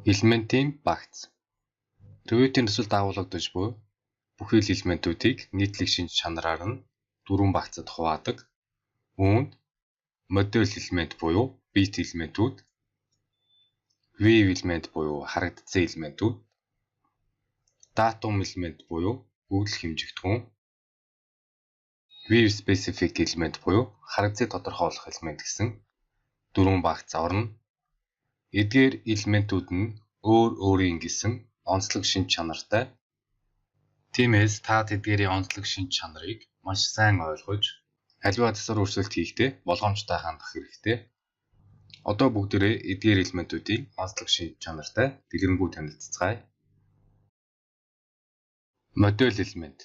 Элементийн багц. Ревитийн төсөлд агуулгадаж буй бүхий л элементүүдийг нийтлэг шинж чанараар нь дөрвөн багцад хуваадаг. Үүнд модуль элемент буюу бит элементүүд, wave элемент буюу харагдсан элементүүд, datum элемент буюу өгдөл хэмжигдэхүүн, wave specific элемент буюу харагдцыг тодорхойлох элемент гэсэн дөрвөн багц орно. Эдгээр элементүүд нь өөр өөрийн гэсэн онцлог шинж чанартай. Тиймээс та тэдгээрийн онцлог шинж чанарыг маш сайн ойлгож, аливаа засвар өөрчлөлт хийхдээ болгоомжтой хандах хэрэгтэй. Одоо бүгдээрээ эдгээр элементүүдийн онцлог шинж чанартай дэлгэрэнгүй танилццгаая. Модуль элемент.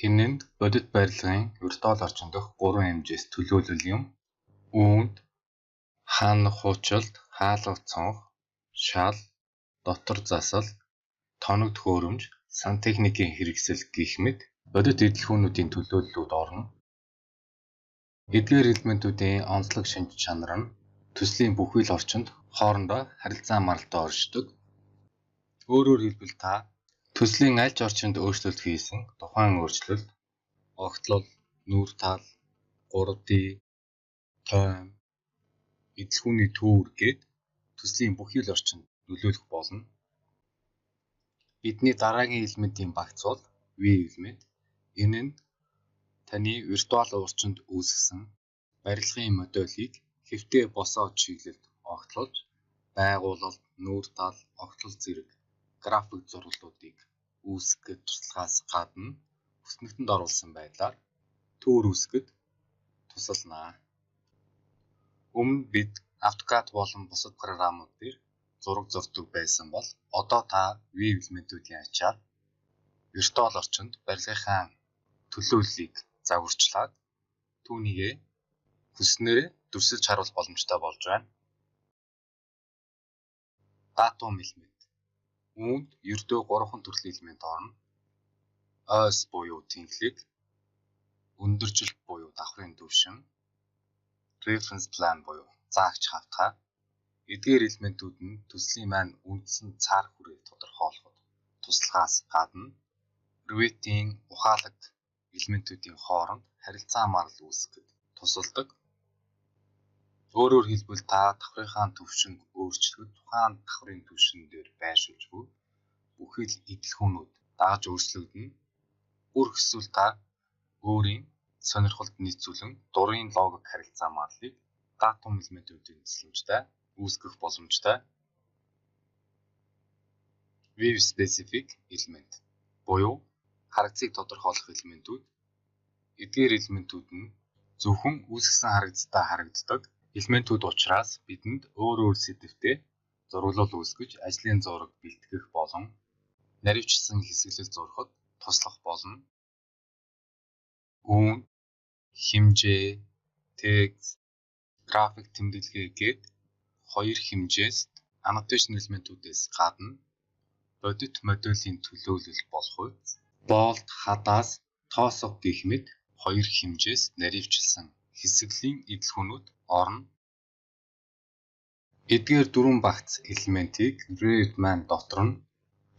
Энэ нь бодит барилгын виртуал орчин дох 3 хэмжээс төлөөлөл юм. Үүнд хаанах хуучилт, хаалга цонх, шал, дотор засал, тоног төхөөрөмж, сантехникийн хэрэгсэл гэх мэт бодит эдлхүүнүүдийн төлөөллүүд орно. Эдгээр элементүүдийн онцлог шинж чанар нь төслийн бүхий л орчинд хоорондоо харилцаа маралдаа оршдог. Өөрөөр хэлбэл та төслийн аль ч орчинд өөрчлөлт хийсэн тухайн өөрчлөлт огтлол, нүүр тал, 3D, тойм, эдлхүүний төвөр гээд төслийн бүхий л орчинд нөлөөлөх болно. Бидний дараагийн элементийн багц бол wave элемент. Энэ нь таны виртуал орчинд үүсгэсэн барилгын модулийг хэвтээ босоод чиглэлд огтлолж, байгуулалт, нүүр тал, огтлол зэрэг график зурвалуудыг үүсгэхэд туслахаас гадна хүснэгтэнд оруулсан байдлаар төвөр үүсгэхэд тусална. Өмнө бид AutoCAD болон бусад програмууд дээр зураг зурдаг байсан бол одоо та wave элементүүдийн ачаар виртуал орчинд барилгынхаа төлөөллийг загварчлаад түүнийгээ хүснээр дүрсэлж харуулах боломжтой болж байна. Datum элемент. Үүнд ердөө 3 төрлийн элемент орно. OS буюу тэнхлэг, өндөржилт буюу давхрын түвшин, reference plan буюу заагч хавтгай. Эдгээр элементүүд нь төслийн маань үндсэн цаар хүрээг тодорхойлоход туслахаас гадна Revit-ийн ухаалаг элементүүдийн хооронд харилцаа марал үүсгэхэд тусалдаг. Өөрөөр хэлбэл та давхрынхаа түвшинг өөрчлөхөд тухайн давхрын түвшин дээр байршуулж буй бүхий л эдлхүүнүүд дагаж өөрчлөгдөнө. Бүр эсвэл та өөрийн сонирхолд нийцүүлэн дурын логик харилцаа марлыг datum элементүүдийн тусламжтай үүсгэх боломжтой. Wave specific элемент буюу харагдцыг тодорхойлох элементүүд. Эдгээр элементүүд нь зөвхөн үүсгэсэн харагдцтай харагддаг элементүүд учраас бидэнд өөр сэдвтэй зурглал үүсгэж, ажлын зураг бэлтгэх болон наривчсан хэсэглэл зурхад туслах болно. Үүнд хэмжээ, текст, график тэмдэглэгээ гээд хоёр хэмжээст annotation элементүүдээс гадна бодит модулийн төлөөлөл болох үед болт, хадаас, тоосго гэх мэт хоёр хэмжээст наривчилсан хэсэглийн эдлхүүнүүд орно. Эдгээр дөрвөн багц элементийг Revit маань дотор нь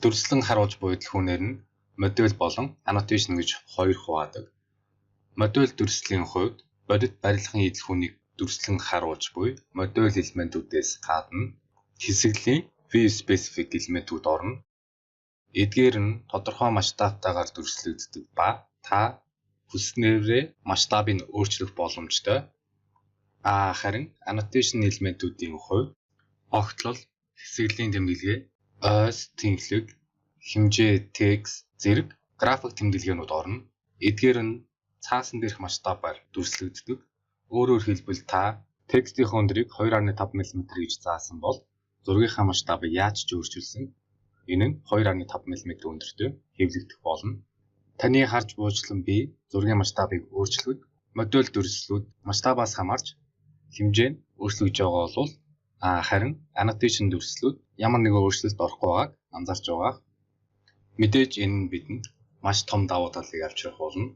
дүрслэн харуулж буй эдлхүүнээр нь модуль болон annotation гэж хоёр хуваадаг. Модуль дүрслийн хувьд бодит барилгын эдлхүүнийг дүрслэн харуулж буй модуль элементүүдээс гадна хэсэглийн wave specific элементүүд орно. Эдгээр нь тодорхой масштабтайгаар дүрслэгддэг ба та хүснээрээ масштабыг өөрчлөх боломжтой. Харин annotation элементүүдийн хувьд огтлол, хэсэглийн тэмдэглэгээ, OS, тэнхлэг, хэмжээ, текст зэрэг график тэмдэглэгээнүүд орно. Эдгээр нь цаасан дээрх масштабаар дүрслэгддэг. Өөрөөр хэлбэл та текстийн өндрийг 2.5 мм гэж заасан бол зургийнхаа масштабыг яаж ч өөрчилсөн энэ нь 2.5 мм өндөртэй хэвлэгдэх болно. Таны харж буужлан би зургийн масштабыг өөрчлөхөд модуль дүрслэлүүд масштабаас хамаарч хэмжээ нь өөрчлөгдөж байгаа бол харин annotation дүрслэлүүд ямар нэгэн өөрчлөлт орохгүй байгааг анзаарч байгаа. Мэдээж энэ нь бидэнд маш том давуу талыг авчрах болно.